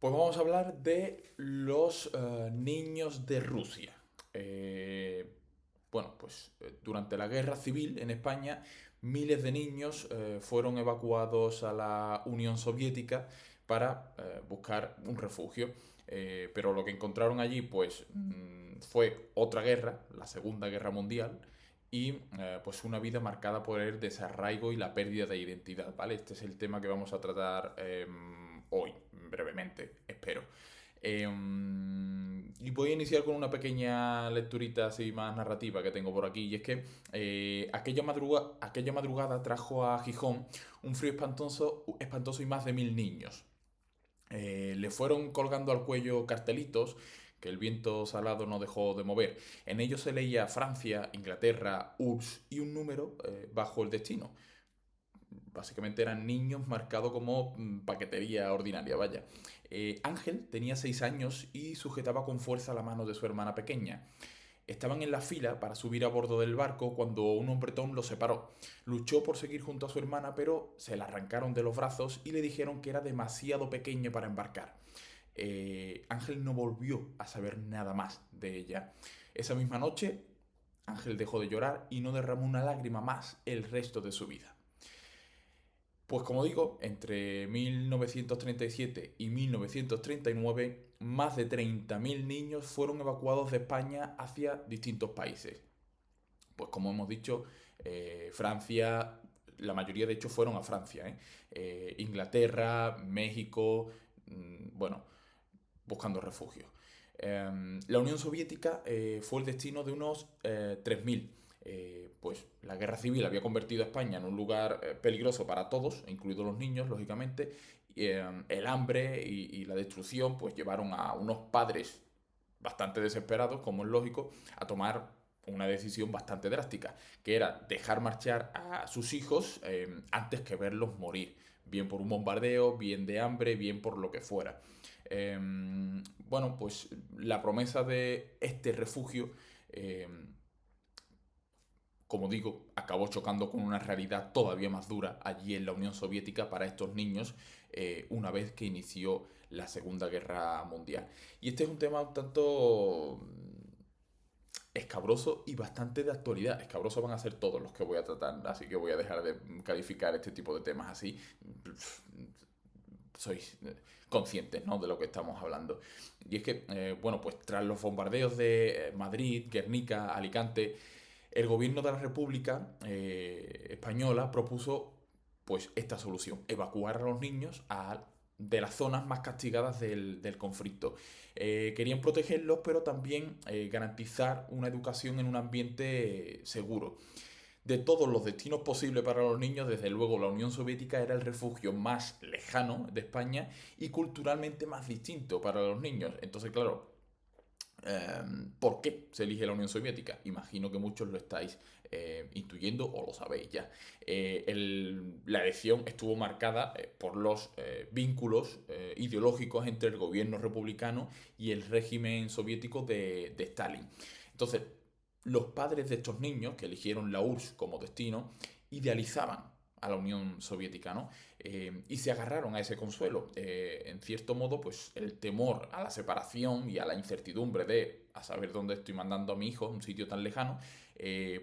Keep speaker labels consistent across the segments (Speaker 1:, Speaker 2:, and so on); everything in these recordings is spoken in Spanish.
Speaker 1: Pues vamos a hablar de los niños de Rusia. Durante la guerra civil en España, miles de niños fueron evacuados a la Unión Soviética para buscar un refugio. Pero lo que encontraron allí, pues, fue otra guerra, la Segunda Guerra Mundial, y pues una vida marcada por el desarraigo y la pérdida de identidad, ¿vale? Este es el tema que vamos a tratar hoy, brevemente, espero. Y voy a iniciar con una pequeña lecturita así más narrativa que tengo por aquí, y es que aquella madrugada trajo a Gijón un frío espantoso y más de 1000 niños. Le fueron colgando al cuello cartelitos que el viento salado no dejó de mover. En ellos se leía Francia, Inglaterra, URSS y un número bajo el destino. Básicamente eran niños marcados como paquetería ordinaria, vaya. Ángel tenía 6 años y sujetaba con fuerza la mano de su hermana pequeña. Estaban en la fila para subir a bordo del barco cuando un hombretón los separó. Luchó por seguir junto a su hermana, pero se la arrancaron de los brazos y le dijeron que era demasiado pequeño para embarcar. Ángel no volvió a saber nada más de ella. Esa misma noche, Ángel dejó de llorar y no derramó una lágrima más el resto de su vida. Pues como digo, entre 1937 y 1939, más de 30.000 niños fueron evacuados de España hacia distintos países. Pues como hemos dicho, Francia, la mayoría de hecho fueron a Francia, ¿eh? Inglaterra, México, bueno, buscando refugio. La Unión Soviética fue el destino de unos 3.000. Pues la guerra civil había convertido a España en un lugar peligroso para todos, incluidos los niños, lógicamente. El hambre y la destrucción pues llevaron a unos padres bastante desesperados, como es lógico, a tomar una decisión bastante drástica, que era dejar marchar a sus hijos antes que verlos morir, bien por un bombardeo, bien de hambre, bien por lo que fuera. Pues la promesa de este refugio, como digo, acabó chocando con una realidad todavía más dura allí en la Unión Soviética para estos niños una vez que inició la Segunda Guerra Mundial. Y este es un tema un tanto escabroso y bastante de actualidad. Escabrosos van a ser todos los que voy a tratar, así que voy a dejar de calificar este tipo de temas así. Sois conscientes, ¿no?, de lo que estamos hablando. Y es que, pues tras los bombardeos de Madrid, Guernica, Alicante, el gobierno de la República Española propuso pues esta solución: evacuar a los niños de las zonas más castigadas del conflicto. Querían protegerlos, pero también garantizar una educación en un ambiente seguro. De todos los destinos posibles para los niños, desde luego la Unión Soviética era el refugio más lejano de España y culturalmente más distinto para los niños. Entonces, claro, ¿por qué se elige la Unión Soviética? Imagino que muchos lo estáis intuyendo o lo sabéis ya. La elección estuvo marcada por los vínculos ideológicos entre el gobierno republicano y el régimen soviético de Stalin. Entonces, los padres de estos niños, que eligieron la URSS como destino, idealizaban a la Unión Soviética, ¿no? Y se agarraron a ese consuelo. En cierto modo, pues el temor a la separación y a la incertidumbre de a saber dónde estoy mandando a mi hijo, a un sitio tan lejano,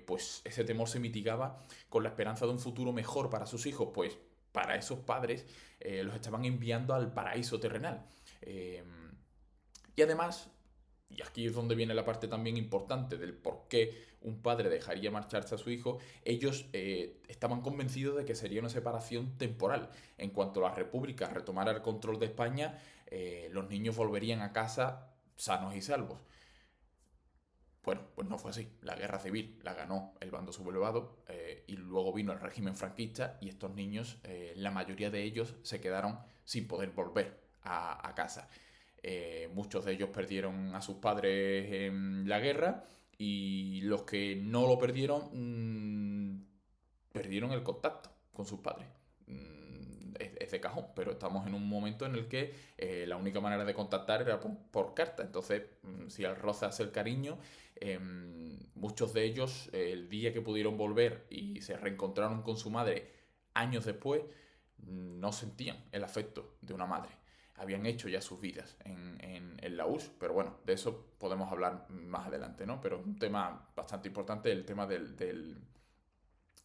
Speaker 1: pues ese temor se mitigaba con la esperanza de un futuro mejor para sus hijos, pues para esos padres los estaban enviando al paraíso terrenal. Y además, y aquí es donde viene la parte también importante del por qué un padre dejaría marcharse a su hijo, ellos estaban convencidos de que sería una separación temporal. En cuanto la República retomara el control de España, los niños volverían a casa sanos y salvos. Bueno, pues no fue así. La guerra civil la ganó el bando sublevado y luego vino el régimen franquista y estos niños, la mayoría de ellos, se quedaron sin poder volver a casa. Muchos de ellos perdieron a sus padres en la guerra y los que no lo perdieron, perdieron el contacto con sus padres. Es de cajón, pero estamos en un momento en el que la única manera de contactar era por carta. Entonces, si al rozas el cariño, muchos de ellos, el día que pudieron volver y se reencontraron con su madre años después, no sentían el afecto de una madre. habían hecho ya sus vidas en la URSS, pero bueno, de eso podemos hablar más adelante, ¿no? Pero es un tema bastante importante, el tema de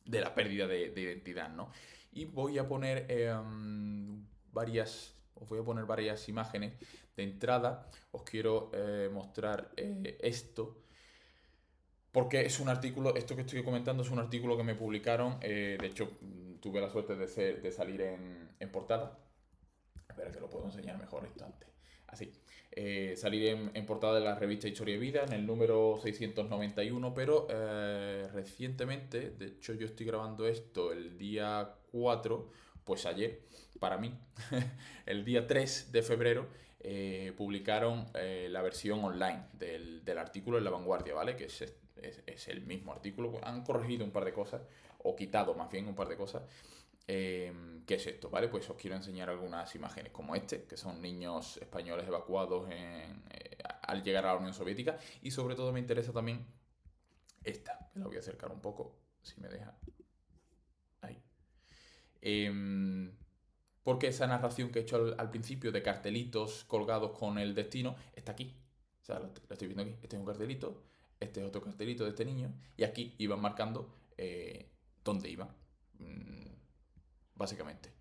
Speaker 1: la pérdida de identidad, ¿no? Y voy a poner os voy a poner varias imágenes. De entrada, os quiero mostrar esto, porque es un artículo, esto que estoy comentando es un artículo que me publicaron, de hecho tuve la suerte de salir en portada. Espera que lo puedo enseñar mejor esto antes. Así. Salir en portada de la revista Historia y Vida en el número 691, pero recientemente, de hecho yo estoy grabando esto el día 4, pues ayer, para mí, el día 3 de febrero, publicaron la versión online del artículo en La Vanguardia, ¿vale? Que es el mismo artículo. Han corregido un par de cosas, o quitado más bien un par de cosas. ¿Qué es esto? ¿Vale? Pues os quiero enseñar algunas imágenes como este, que son niños españoles evacuados al llegar a la Unión Soviética, y sobre todo me interesa también esta, que la voy a acercar un poco, si me deja. Ahí. Porque esa narración que he hecho al principio de cartelitos colgados con el destino está aquí. O sea, lo estoy viendo aquí. Este es un cartelito, este es otro cartelito de este niño, y aquí iban marcando dónde iban. Básicamente.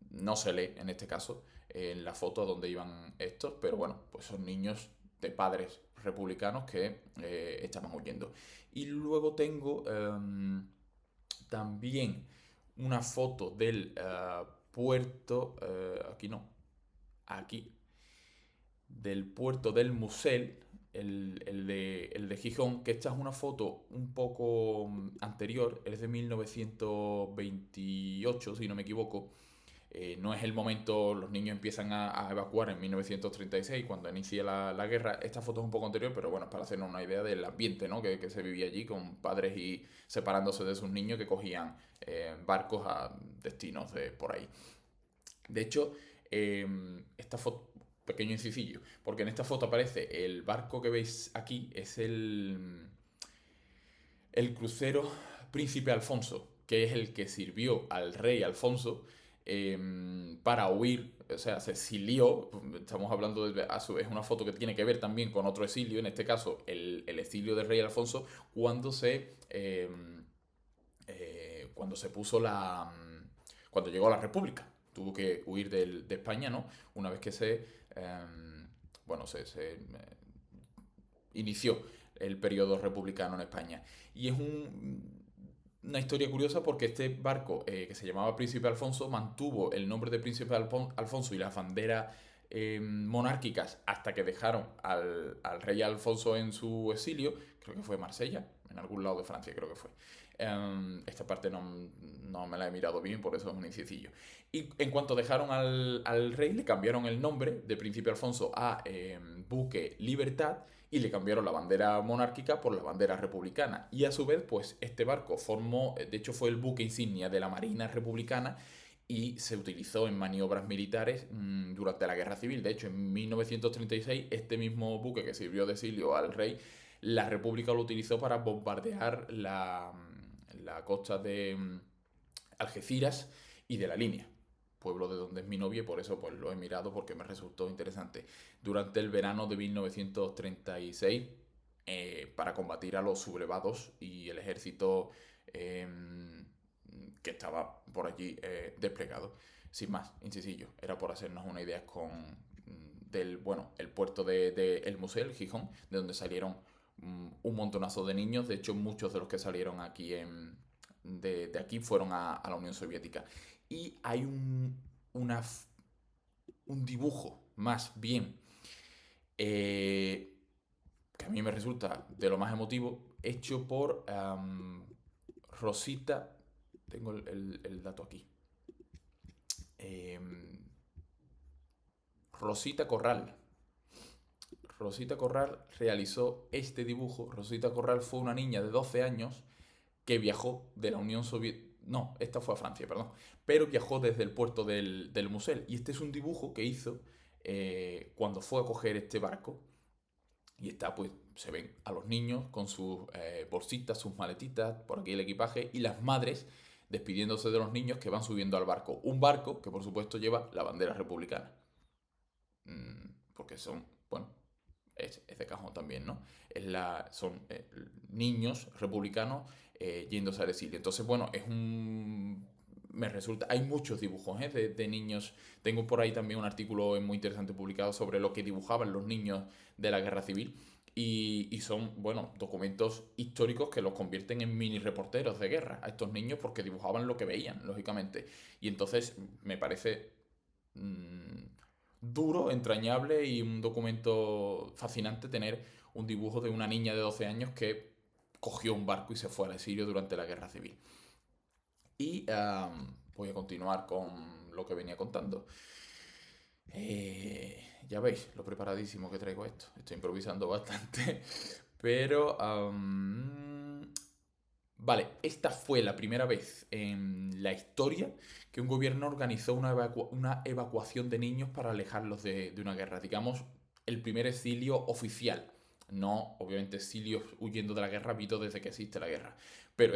Speaker 1: No se lee en este caso en la foto a donde iban estos, pero bueno, pues son niños de padres republicanos que estaban huyendo. Y luego tengo también una foto del puerto, aquí no, aquí, del puerto del Musel, el de Gijón, que esta es una foto un poco anterior, es de 1928, si no me equivoco. No es el momento, los niños empiezan a evacuar en 1936, cuando inicia la guerra. Esta foto es un poco anterior, pero bueno, es para hacernos una idea del ambiente, ¿no? que se vivía allí, con padres y separándose de sus niños que cogían barcos a destinos de por ahí. De hecho, esta foto, pequeño incisillo, porque en esta foto aparece el barco que veis aquí, es el crucero Príncipe Alfonso, que es el que sirvió al rey Alfonso para huir, o sea, se exilió. Estamos hablando es una foto que tiene que ver también con otro exilio, en este caso el exilio del rey Alfonso, cuando se puso cuando llegó a la República. Tuvo que huir de España, ¿no? Una vez que se inició el periodo republicano en España. Y es una historia curiosa porque este barco, que se llamaba Príncipe Alfonso, mantuvo el nombre de Príncipe Alfonso y las banderas monárquicas hasta que dejaron al rey Alfonso en su exilio. Creo que fue Marsella, en algún lado de Francia creo que fue. Esta parte no me la he mirado bien, por eso es un incicillo. Y en cuanto dejaron al rey, le cambiaron el nombre de Príncipe Alfonso a Buque Libertad, y le cambiaron la bandera monárquica por la bandera republicana. Y a su vez, pues este barco de hecho fue el buque insignia de la Marina Republicana y se utilizó en maniobras militares durante la Guerra Civil. De hecho, en 1936, este mismo buque que sirvió de exilio al rey, la República lo utilizó para bombardear la costa de Algeciras y de La Línea, pueblo de donde es mi novia, y por eso pues lo he mirado porque me resultó interesante. Durante el verano de 1936, para combatir a los sublevados y el ejército que estaba por allí desplegado. Sin más, incisillo, era por hacernos una idea el puerto de El Musel, Gijón, de donde salieron un montonazo de niños. De hecho, muchos de los que salieron aquí de aquí fueron a la Unión Soviética. Y hay un dibujo, más bien, que a mí me resulta de lo más emotivo, hecho por Rosita. Tengo el dato aquí. Rosita Corral. Rosita Corral realizó este dibujo. Rosita Corral fue una niña de 12 años que viajó de la Unión Soviética. No, esta fue a Francia, perdón. Pero viajó desde el puerto del Musel. Y este es un dibujo que hizo cuando fue a coger este barco. Y está, pues, se ven a los niños con sus bolsitas, sus maletitas, por aquí el equipaje, y las madres despidiéndose de los niños que van subiendo al barco. Un barco que, por supuesto, lleva la bandera republicana. porque son, bueno, es de cajón también, ¿no? Son niños republicanos yéndose al exilio. Entonces, bueno, me resulta, hay muchos dibujos de niños. Tengo por ahí también un artículo muy interesante publicado sobre lo que dibujaban los niños de la guerra civil. Y son, bueno, documentos históricos que los convierten en mini reporteros de guerra a estos niños porque dibujaban lo que veían, lógicamente. Y entonces me parece mm, duro, entrañable y un documento fascinante tener un dibujo de una niña de 12 años que cogió un barco y se fue al exilio durante la guerra civil. Y voy a continuar con lo que venía contando. Ya veis lo preparadísimo que traigo esto. Estoy improvisando bastante. Pero vale, esta fue la primera vez en la historia que un gobierno organizó una evacuación de niños para alejarlos de una guerra. Digamos, el primer exilio oficial. No, obviamente, exilios huyendo de la guerra ha habido desde que existe la guerra. Pero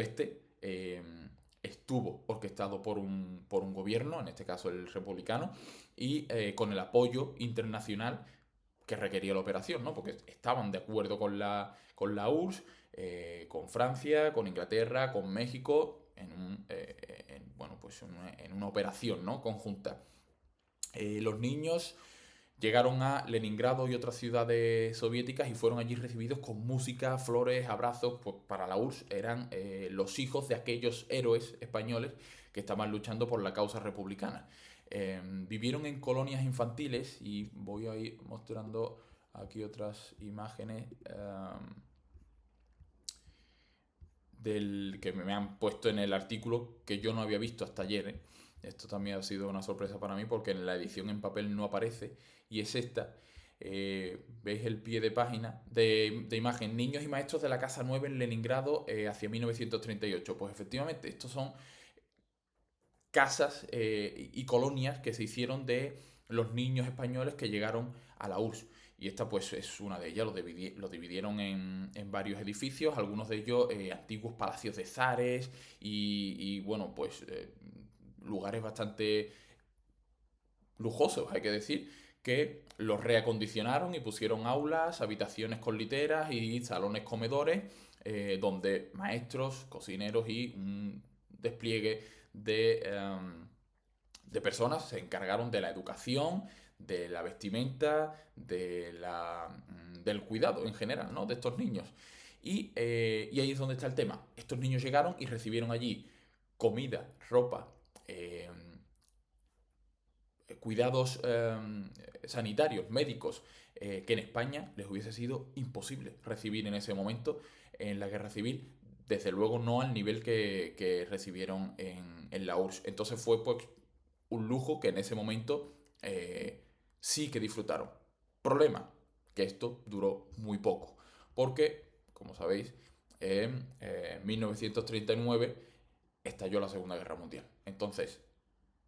Speaker 1: estuvo orquestado por un gobierno, en este caso el republicano, y con el apoyo internacional que requería la operación, ¿no? Porque estaban de acuerdo con la URSS, con Francia, con Inglaterra, con México, bueno, pues en una operación, ¿no? Conjunta. Los niños llegaron a Leningrado y otras ciudades soviéticas y fueron allí recibidos con música, flores, abrazos. Pues para la URSS eran los hijos de aquellos héroes españoles que estaban luchando por la causa republicana. Vivieron en colonias infantiles y voy a ir mostrando aquí otras imágenes del que me han puesto en el artículo que yo no había visto hasta ayer. Esto también ha sido una sorpresa para mí porque en la edición en papel no aparece y es esta. ¿Veis el pie de página de imagen? Niños y maestros de la Casa 9 en Leningrado hacia 1938. Pues efectivamente, estos son casas y colonias que se hicieron de los niños españoles que llegaron a la URSS. Y esta pues es una de ellas, lo dividieron en varios edificios, algunos de ellos antiguos palacios de zares bueno, pues lugares bastante lujosos, hay que decir, que los reacondicionaron y pusieron aulas, habitaciones con literas y salones comedores, donde maestros, cocineros y un despliegue de personas se encargaron de la educación, de la vestimenta, del cuidado en general, ¿no? De estos niños. Y ahí es donde está el tema. Estos niños llegaron y recibieron allí comida, ropa, cuidados sanitarios, médicos, que en España les hubiese sido imposible recibir en ese momento en la guerra civil, desde luego no al nivel que recibieron en la URSS. Entonces fue pues un lujo que en ese momento sí que disfrutaron. Problema, que esto duró muy poco, porque, como sabéis, en 1939 estalló la Segunda Guerra Mundial. Entonces,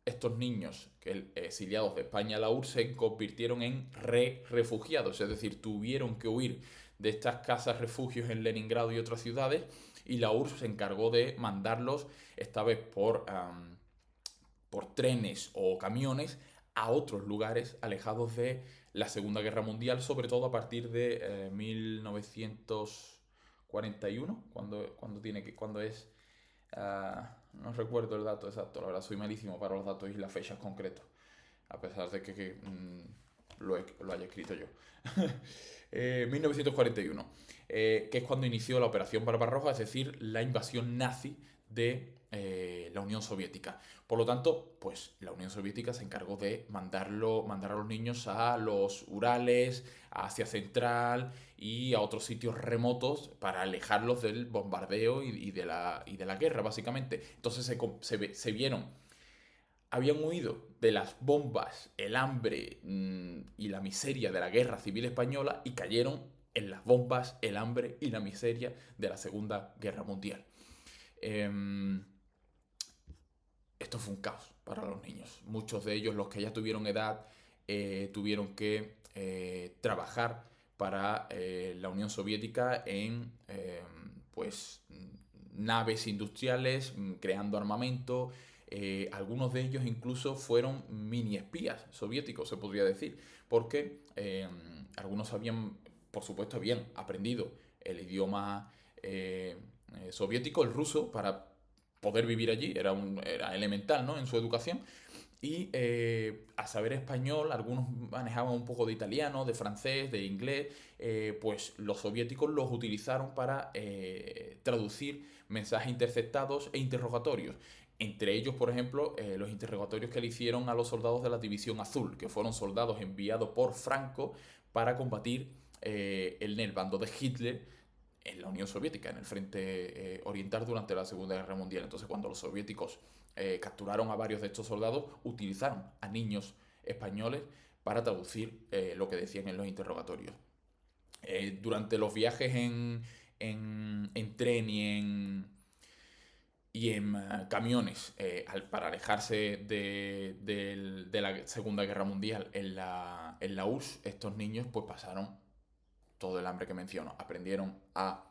Speaker 1: estos niños exiliados de España a la URSS se convirtieron en refugiados, es decir, tuvieron que huir de estas casas refugios en Leningrado y otras ciudades y la URSS se encargó de mandarlos, esta vez por trenes o camiones, a otros lugares alejados de la Segunda Guerra Mundial, sobre todo a partir de 1941, cuando es no recuerdo el dato exacto, la verdad soy malísimo para los datos y las fechas concretas, a pesar de que lo haya escrito yo. 1941, que es cuando inició la Operación Barbarroja, es decir, la invasión nazi de la Unión Soviética. Por lo tanto, pues la Unión Soviética se encargó de mandar a los niños a los Urales, a Asia Central y a otros sitios remotos para alejarlos del bombardeo y de la guerra, básicamente. Entonces se vieron, habían huido de las bombas, el hambre y la miseria de la guerra civil española y cayeron en las bombas, el hambre y la miseria de la Segunda Guerra Mundial. Esto fue un caos para los niños. Muchos de ellos, los que ya tuvieron edad, tuvieron que trabajar para la Unión Soviética en pues naves industriales, creando armamento, algunos de ellos incluso fueron mini espías soviéticos, se podría decir, porque algunos habían, por supuesto, habían aprendido el idioma soviético, el ruso, para poder vivir allí, era elemental, ¿no?, en su educación. Y a saber español, algunos manejaban un poco de italiano, de francés, de inglés, pues los soviéticos los utilizaron para traducir mensajes interceptados e interrogatorios. Entre ellos, por ejemplo, los interrogatorios que le hicieron a los soldados de la División Azul, que fueron soldados enviados por Franco para combatir en el bando de Hitler en la Unión Soviética, en el frente oriental durante la Segunda Guerra Mundial. Entonces, cuando los soviéticos capturaron a varios de estos soldados, utilizaron a niños españoles para traducir lo que decían en los interrogatorios. Durante los viajes en tren y en camiones para alejarse de la Segunda Guerra Mundial en la URSS, estos niños pues pasaron todo el hambre que menciono. Aprendieron a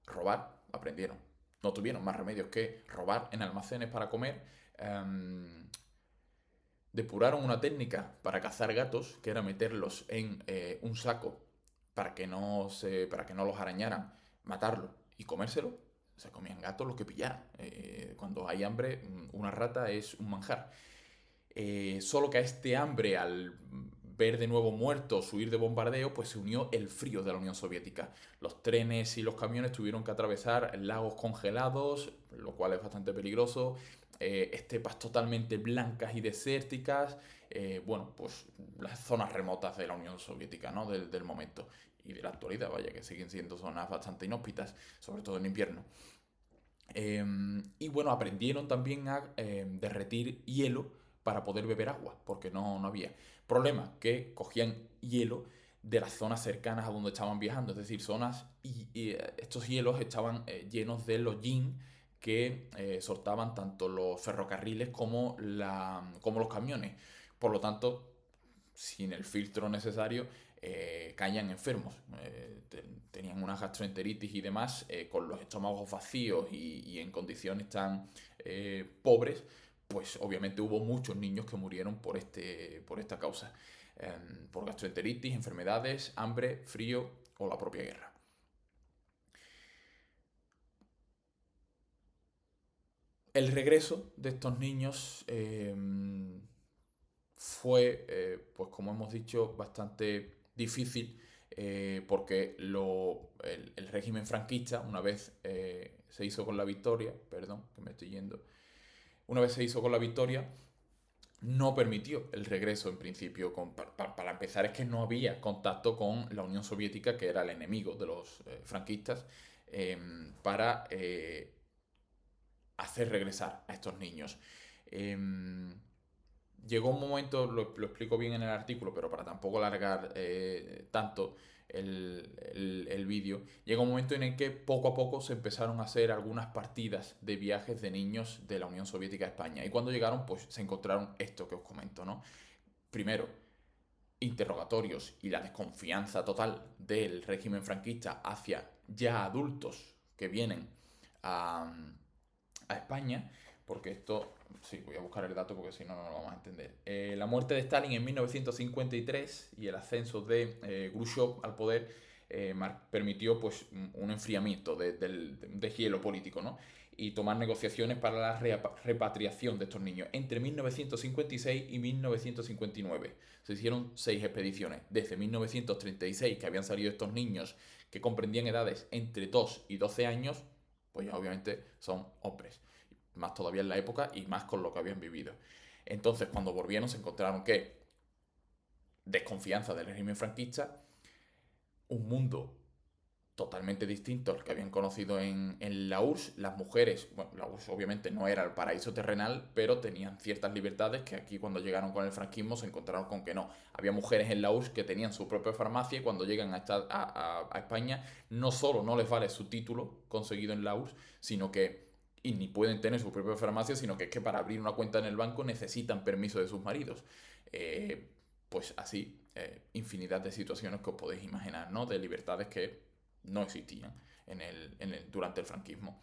Speaker 1: robar, aprendieron. No tuvieron más remedios que robar en almacenes para comer. Depuraron una técnica para cazar gatos, que era meterlos en un saco para que no los arañaran, matarlos y comérselo. Se comían gatos lo que pillaran. Cuando hay hambre, una rata es un manjar. Solo que a este hambre, al ver de nuevo muertos, huir de bombardeo, pues se unió el frío de la Unión Soviética. Los trenes y los camiones tuvieron que atravesar lagos congelados, lo cual es bastante peligroso, estepas totalmente blancas y desérticas, bueno, pues las zonas remotas de la Unión Soviética, ¿no?, del momento. Y de la actualidad, vaya, que siguen siendo zonas bastante inhóspitas, sobre todo en invierno. Y bueno, aprendieron también a derretir hielo para poder beber agua, porque no había. Problema, que cogían hielo de las zonas cercanas a donde estaban viajando, es decir, zonas y estos hielos estaban llenos del hollín que soltaban tanto los ferrocarriles como los camiones. Por lo tanto, sin el filtro necesario, caían enfermos. Tenían una gastroenteritis y demás, con los estómagos vacíos y en condiciones tan pobres, pues obviamente hubo muchos niños que murieron por esta causa. Por gastroenteritis, enfermedades, hambre, frío o la propia guerra. El regreso de estos niños fue, pues como hemos dicho, bastante difícil, porque el régimen franquista, una vez se hizo con la victoria, perdón, que me estoy yendo, una vez se hizo con la victoria, no permitió el regreso en principio. Para empezar, es que no había contacto con la Unión Soviética, que era el enemigo de los franquistas, para hacer regresar a estos niños. Llegó un momento, lo explico bien en el artículo, pero para tampoco alargar tanto el vídeo, llegó un momento en el que poco a poco se empezaron a hacer algunas partidas de viajes de niños de la Unión Soviética a España. Y cuando llegaron, pues se encontraron esto que os comento, ¿no? Primero, interrogatorios y la desconfianza total del régimen franquista hacia ya adultos que vienen a España, porque esto, sí, voy a buscar el dato porque si no, no lo vamos a entender. La muerte de Stalin en 1953 y el ascenso de Khrushchev al poder permitió pues un enfriamiento de hielo político, ¿no? Y tomar negociaciones para la repatriación de estos niños. Entre 1956 y 1959 se hicieron 6 expediciones. Desde 1936, que habían salido estos niños que comprendían edades entre 2 y 12 años, pues ya obviamente son hombres. Más todavía en la época y más con lo que habían vivido. Entonces, cuando volvieron, se encontraron que desconfianza del régimen franquista, un mundo totalmente distinto al que habían conocido en la URSS. Las mujeres, bueno, la URSS obviamente no era el paraíso terrenal, pero tenían ciertas libertades que aquí cuando llegaron con el franquismo se encontraron con que no. Había mujeres en la URSS que tenían su propia farmacia y cuando llegan a España no solo no les vale su título conseguido en la URSS, sino que y ni pueden tener su propia farmacia, sino que es que para abrir una cuenta en el banco necesitan permiso de sus maridos. Pues así, infinidad de situaciones que os podéis imaginar, ¿no? De libertades que no existían durante el franquismo.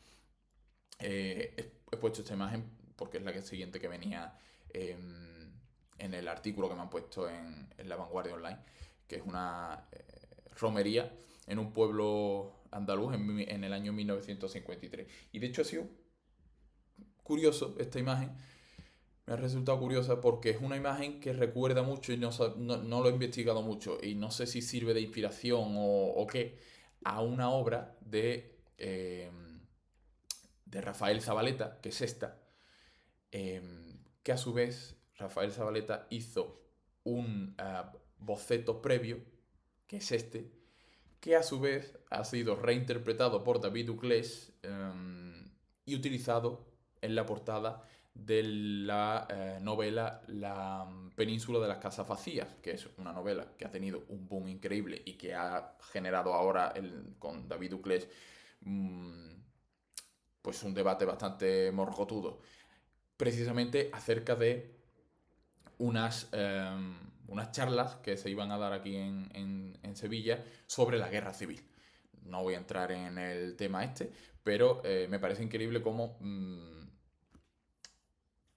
Speaker 1: He puesto esta imagen porque es la siguiente que venía en el artículo que me han puesto en La Vanguardia Online, que es una romería en un pueblo andaluz en el año 1953. Y de hecho ha sido curioso esta imagen, me ha resultado curiosa porque es una imagen que recuerda mucho y no lo he investigado mucho y no sé si sirve de inspiración o qué, a una obra de Rafael Zabaleta, que es esta, que a su vez Rafael Zabaleta hizo un boceto previo, que es este, que a su vez ha sido reinterpretado por David Duclés y utilizado en la portada de la novela La Península de las Casas Vacías, que es una novela que ha tenido un boom increíble y que ha generado ahora con David Duclés pues un debate bastante morgotudo, precisamente acerca de unas charlas que se iban a dar aquí en Sevilla sobre la guerra civil. No voy a entrar en el tema este, pero me parece increíble cómo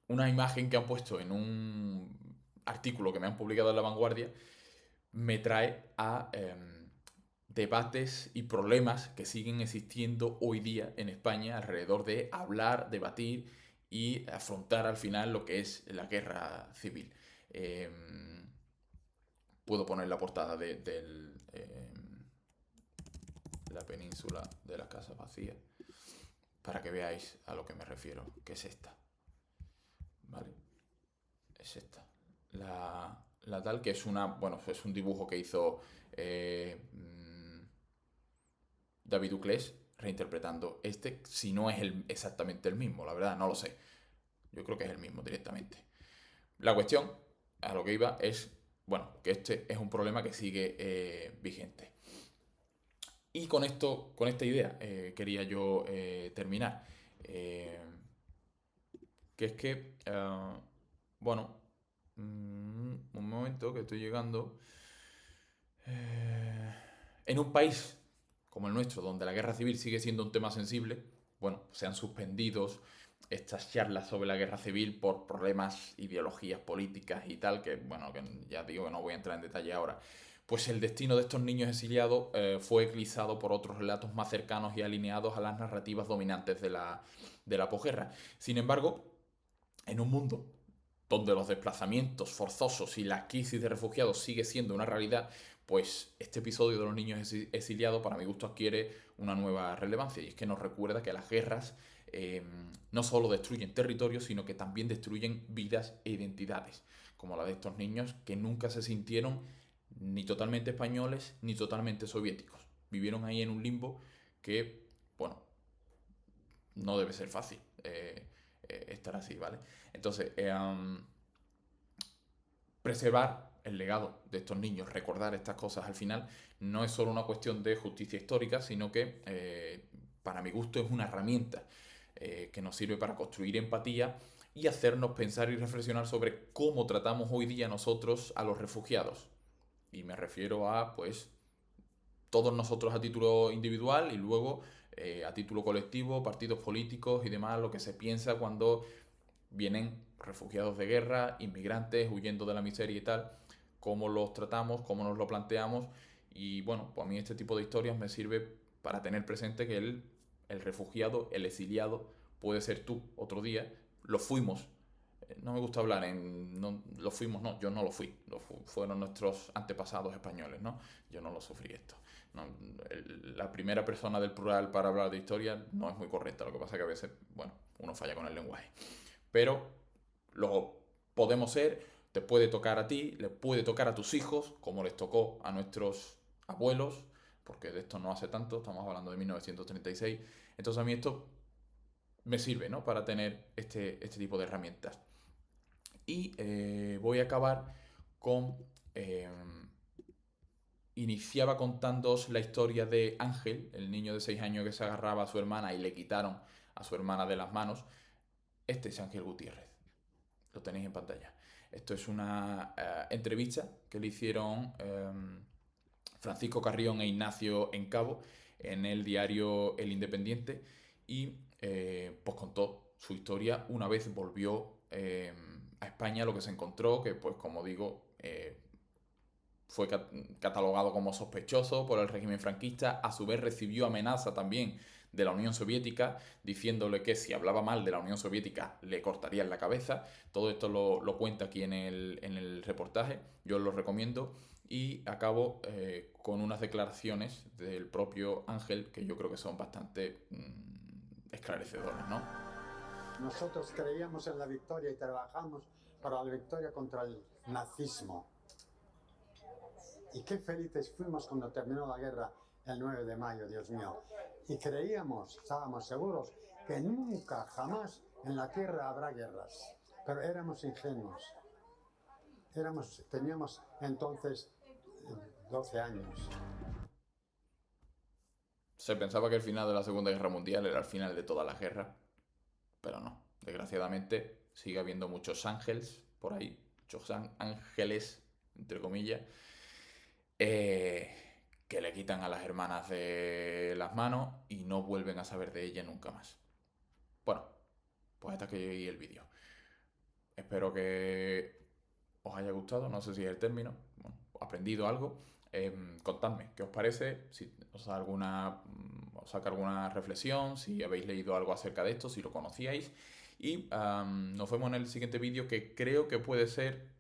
Speaker 1: una imagen que han puesto en un artículo que me han publicado en La Vanguardia me trae a debates y problemas que siguen existiendo hoy día en España alrededor de hablar, debatir y afrontar al final lo que es la guerra civil. Eh, Puedo poner la portada de la península de las casas vacías para que veáis a lo que me refiero, que es esta. ¿Vale? Es esta. La tal que es bueno, es un dibujo que hizo David Duclés reinterpretando este, si no es exactamente el mismo, la verdad, no lo sé. Yo creo que es el mismo directamente. La cuestión, a lo que iba, es, bueno, que este es un problema que sigue vigente. Y con esto, con esta idea, quería yo terminar. Eh, que es que, bueno, un momento que estoy llegando. En un país como el nuestro, donde la guerra civil sigue siendo un tema sensible, bueno, se han suspendido estas charlas sobre la guerra civil por problemas, ideologías políticas y tal, que bueno, que ya digo que no voy a entrar en detalle ahora. Pues el destino de estos niños exiliados fue eclipsado por otros relatos más cercanos y alineados a las narrativas dominantes de la posguerra. Sin embargo, en un mundo donde los desplazamientos forzosos y la crisis de refugiados sigue siendo una realidad, pues este episodio de los niños exiliados para mi gusto adquiere una nueva relevancia y es que nos recuerda que las guerras no solo destruyen territorios, sino que también destruyen vidas e identidades, como la de estos niños que nunca se sintieron ni totalmente españoles ni totalmente soviéticos. Vivieron ahí en un limbo que, bueno, no debe ser fácil estar así, ¿vale? Entonces, preservar el legado de estos niños, recordar estas cosas al final, no es solo una cuestión de justicia histórica, sino que para mi gusto es una herramienta que nos sirve para construir empatía y hacernos pensar y reflexionar sobre cómo tratamos hoy día nosotros a los refugiados. Y me refiero a, pues, todos nosotros a título individual y luego a título colectivo, partidos políticos y demás, lo que se piensa cuando vienen refugiados de guerra, inmigrantes huyendo de la miseria y tal, cómo los tratamos, cómo nos lo planteamos. Y bueno, pues a mí este tipo de historias me sirve para tener presente que el refugiado, el exiliado, puede ser tú otro día. Lo fuimos. No me gusta hablar en. No, lo fuimos, no, yo no lo fui. Fueron nuestros antepasados españoles, ¿no? Yo no lo sufrí esto. No, la primera persona del plural para hablar de historia no es muy correcta. Lo que pasa es que a veces, bueno, uno falla con el lenguaje. Pero lo podemos ser, te puede tocar a ti, le puede tocar a tus hijos, como les tocó a nuestros abuelos, porque de esto no hace tanto, estamos hablando de 1936. Entonces a mí esto me sirve, ¿no? Para tener este tipo de herramientas. Y voy a acabar con... iniciaba contándoos la historia de Ángel, el niño de 6 años que se agarraba a su hermana y le quitaron a su hermana de las manos. Este es Ángel Gutiérrez. Lo tenéis en pantalla. Esto es una entrevista que le hicieron Francisco Carrión e Ignacio Encabo en el diario El Independiente y pues contó su historia una vez volvió a España. Lo que se encontró, que pues como digo, fue catalogado como sospechoso por el régimen franquista. A su vez recibió amenaza también de la Unión Soviética, diciéndole que si hablaba mal de la Unión Soviética le cortarían la cabeza. Todo esto lo cuenta aquí en el reportaje, yo os lo recomiendo. Y acabo con unas declaraciones del propio Ángel que yo creo que son bastante esclarecedoras, ¿no?
Speaker 2: Nosotros creíamos en la victoria y trabajamos para la victoria contra el nazismo. Y qué felices fuimos cuando terminó la guerra el 9 de mayo, Dios mío. Y creíamos, estábamos seguros, que nunca, jamás en la tierra habrá guerras. Pero éramos ingenuos. Teníamos entonces 12 años.
Speaker 1: Se pensaba que el final de la Segunda Guerra Mundial era el final de todas las guerras, pero no. Desgraciadamente sigue habiendo muchos ángeles por ahí, muchos ángeles, entre comillas, que le quitan a las hermanas de las manos y no vuelven a saber de ella nunca más. Bueno, pues hasta que llegué el vídeo. Espero que os haya gustado, no sé si es el término, bueno, aprendido algo. Contadme qué os parece, si os saca alguna reflexión, si habéis leído algo acerca de esto, si lo conocíais. Y nos vemos en el siguiente vídeo, que creo que puede ser,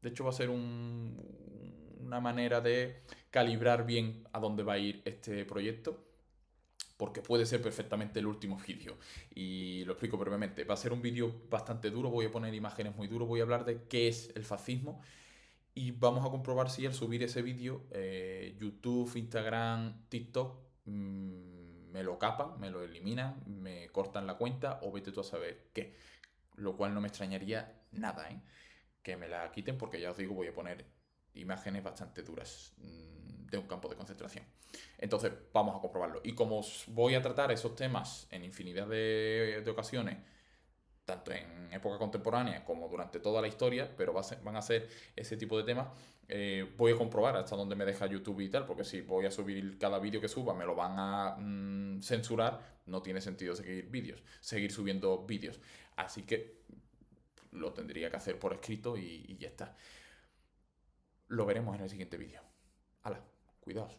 Speaker 1: de hecho va a ser una manera de calibrar bien a dónde va a ir este proyecto, porque puede ser perfectamente el último vídeo. Y lo explico brevemente. Va a ser un vídeo bastante duro, voy a poner imágenes muy duras, voy a hablar de qué es el fascismo y vamos a comprobar si al subir ese vídeo YouTube, Instagram, TikTok me lo capan, me lo eliminan, me cortan la cuenta o vete tú a saber qué. Lo cual no me extrañaría nada, ¿eh? Que me la quiten, porque ya os digo, voy a poner imágenes bastante duras de un campo de concentración. Entonces vamos a comprobarlo. Y como os voy a tratar esos temas en infinidad de ocasiones, tanto en época contemporánea como durante toda la historia, pero van a ser ese tipo de temas, voy a comprobar hasta dónde me deja YouTube y tal, porque si voy a subir cada vídeo que suba, me lo van a censurar, no tiene sentido seguir subiendo vídeos. Así que lo tendría que hacer por escrito y ya está. Lo veremos en el siguiente vídeo. Hala, cuidaos.